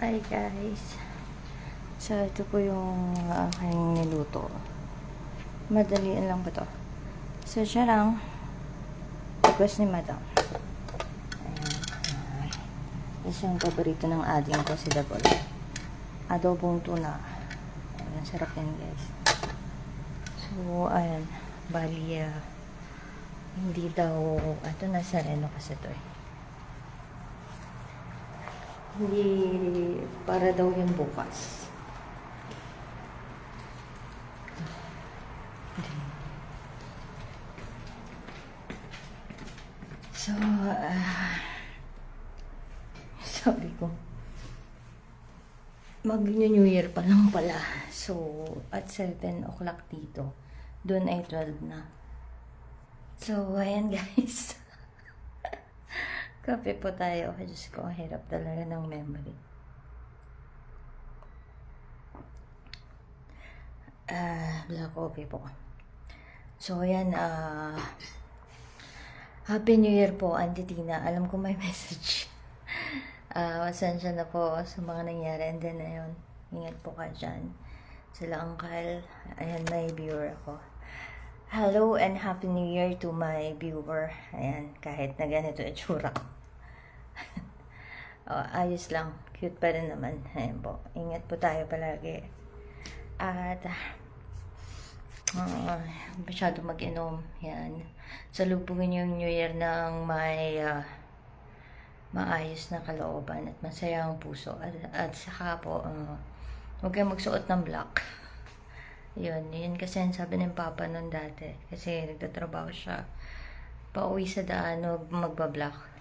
Hi guys. So ito po yung aking niluto. Madalian lang po to. So siya lang. Request ni Madam. Ayan. Ito yung paborito ng ading ko si Dabol. Adobong tuna. Ayan, sarap yan guys. So ayan. Bali hindi daw ito nasa reno kasi to eh. Hindi para daw yung bukas. So, sabi ko, mag-New Year pa lang pala. So, at 7 o'clock dito. Doon ay 12 na. So, ayan guys. Kape po tayo. Ay, Diyos ko, ang hirap talaga ng memory. Black coffee po. So, ayan, Happy New Year po, Auntie Tina. Alam ko may message. Pasensya na po sa mga nangyari. And then, ayun, ingat po ka dyan. Sila Uncle. Ayan, may viewer ako. Hello and Happy New Year to my viewer. Ayan, kahit na ganito itsura ko. Ayos lang. Cute pa rin naman. Ayan po. Ingat po tayo palagi. At, masyado mag-inom. Yan. Salubungin yung New Year ng may maayos na kalooban at masayang puso. At saka po, huwag kayong magsuot ng black. Yun kasi ang sabi ng papa nun dati. Kasi nagtatrabaho siya. Pauwi sa daan, magba-black.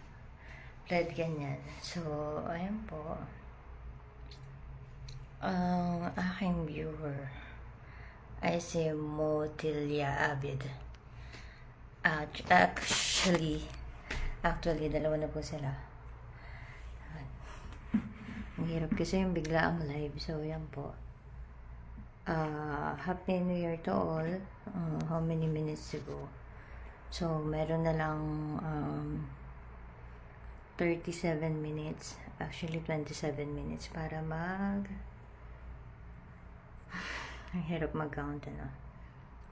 Red ganyan. So, ayan po. Ang aking viewer ay si Motilia Abid. Actually, dalawa na po sila. Ang hirap kasi yung bigla ang live. So, yan po. Happy New Year to all. How many minutes to go? So, meron na lang 37 minutes. Actually, 27 minutes para ang hirap mag-count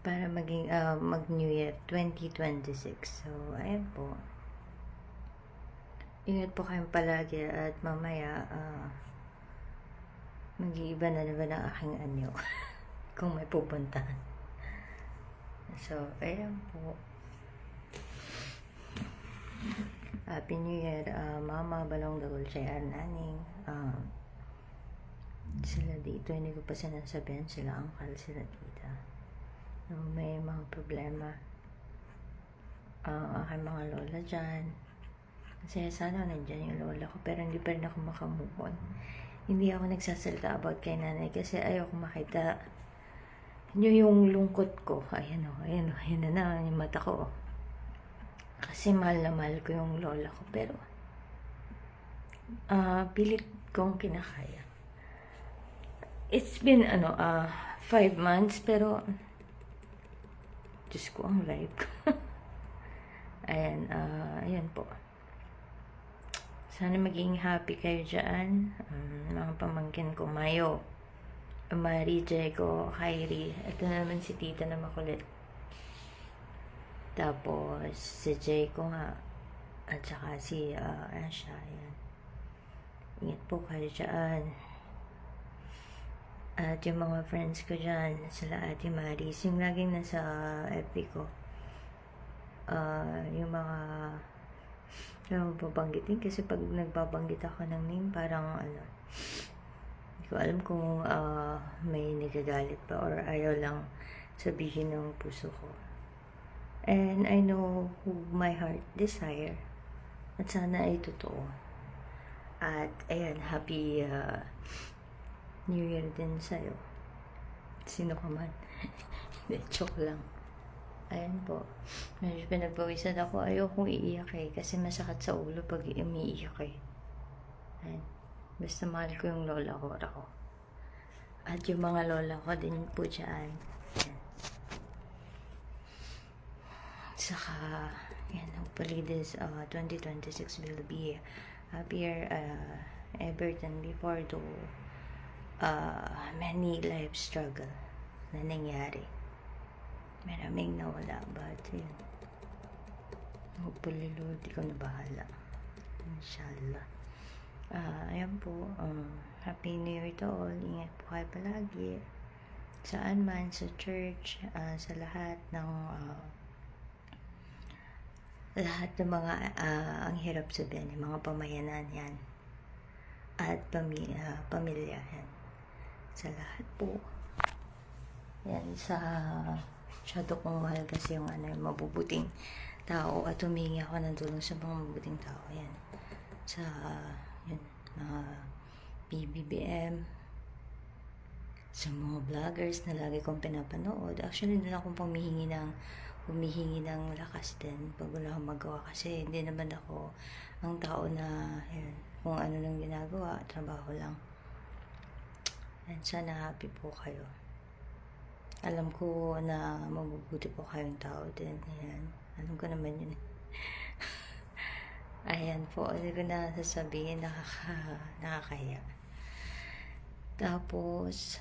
para maging mag-New Year 2026. So, ayan po. Ingat po kayong palagi at mamaya mag-iiba na naman ang aking anyo kung may pupuntahan. So, ayan po. Happy New Year, Mama Balong Dulce, Naning. Sila dito, hindi ko pa sinasabihan sila, Uncle, sila tita. So, may mga problema. Aking mga lola dyan. Kasi sana nandyan yung lola ko, pero hindi pa rin ako makamove on. Hindi ako nagsasalita about kay nanay kasi ayoko makita nyo yung lungkot ko. Ayan na yung mata ko. Kasi mahal na mahal ko yung lola ko, pero pilit kong kinakaya. It's been 5 months, pero Diyos ko, ang life ko. Ayan po. Sana maging happy kayo dyan. Mga pamangkin ko, Mayo, Marie, Jego, Kyrie. Ito na naman si tita na makulit. Tapos, si Jego nga. At saka si Asha. Ayan. Ingat po kayo dyan. At yung mga friends ko dyan, sila Ate Maris, yung laging nasa FB ko. Yung mga babanggitin kasi pag nagbabanggit ako ng name parang hindi ko alam kung may nagagalit pa or ayaw lang sabihin ng puso ko. And I know who my heart desire at sana ay totoo. At ayan, happy New Year din sa'yo, sino ka man. Joke lang. Ayan po. Medyo pinagpawisan ako. Ayokong iiyak kasi masakit sa ulo pag umiiyak Ayan. Basta mahal ko yung lola ko. At yung mga lola ko din po dyan. Ayan. Saka, hopefully this 2026 will be happier ever than before, though many life struggle na nangyari. Maraming nawala, but yun. Hopefully, Lord, ikaw na bahala. Inshallah. Ayan po, Happy New Year to all. Ingat po kayo palagi. Saan man, sa church, sa lahat ng mga ang hirap sabihin, yung mga pamayanan yan. At pamilya yan. Sa lahat po. Yan, masyado kong mahal kasi yung yung mabubuting tao at humingi ako ng tulong sa mga mabubuting tao. Yan. Sa mga BBBM, sa mga vloggers na lagi kong pinapanood. Actually, doon akong humihingi ng lakas din pag wala akong magawa kasi hindi naman ako ang tao na kung ano nang ginagawa, trabaho lang. And sana happy po kayo. Alam ko na mabubuti po kayong tao din. Ayan. Alam ko naman yun. Ayan po. Hindi ko na sasabihin. Nakakahiya. Tapos,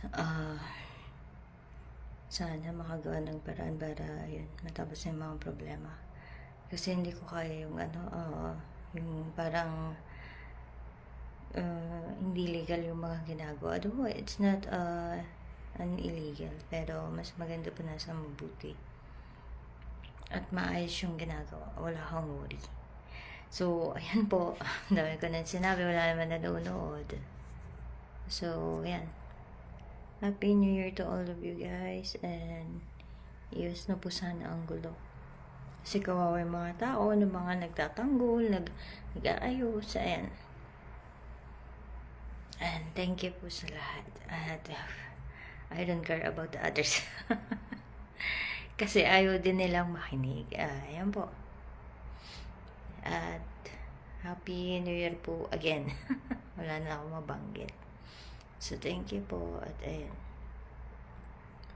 sana makagawa ng paraan para yun, matapos yung mga problema. Kasi hindi ko kaya yung yung parang hindi legal yung mga ginagawa. Although it's not an illegal, pero mas maganda po nasa mabuti. At maayos yung ginagawa. Wala kang worry. So, ayan po. Dami ko na sinabi. Wala naman nanonood. So, ayan. Happy New Year to all of you guys. And, iwas na po sana ang gulo. Kasi kawawa yung mga tao, ng mga nagtatanggol, nag-aayos. Ayan. And, thank you po sa lahat. At, I don't care about the others. Kasi ayaw din nilang makinig. Ayan po. At, Happy New Year po again. Wala na akong mabanggit. So, thank you po. At, ayan.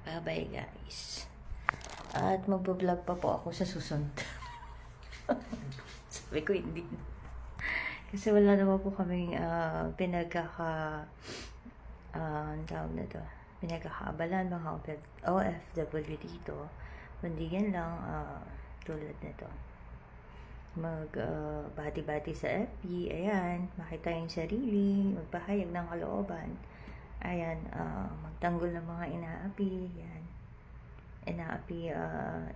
Bye-bye, guys. At, magbablog pa po ako sa susunod. Sabi ko, hindi. Kasi wala naman po kaming pinagkakaabalan mga OFW dito. Kundi yan lang, tulad nito. Bati-bati sa FB, ayan, makita yung sarili, magpahayag ng kalooban, ayan, magtanggol ng mga inaapi, yan, inaapi,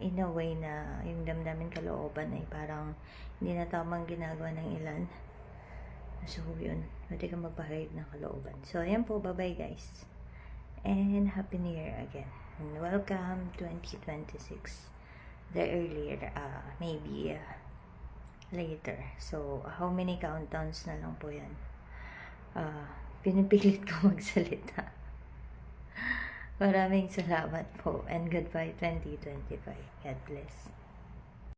in a way na yung damdamin kalooban ay parang hindi na tamang ginagawa ng ilan. So, yun, pwede kang magpahayag ng kalooban. So, ayan po, bye-bye guys, and Happy New Year again, and welcome 2026, the earlier, maybe, later. So, how many countdowns na lang po yan? Pinipilit ko magsalita. Maraming salamat po and goodbye 2025. God bless.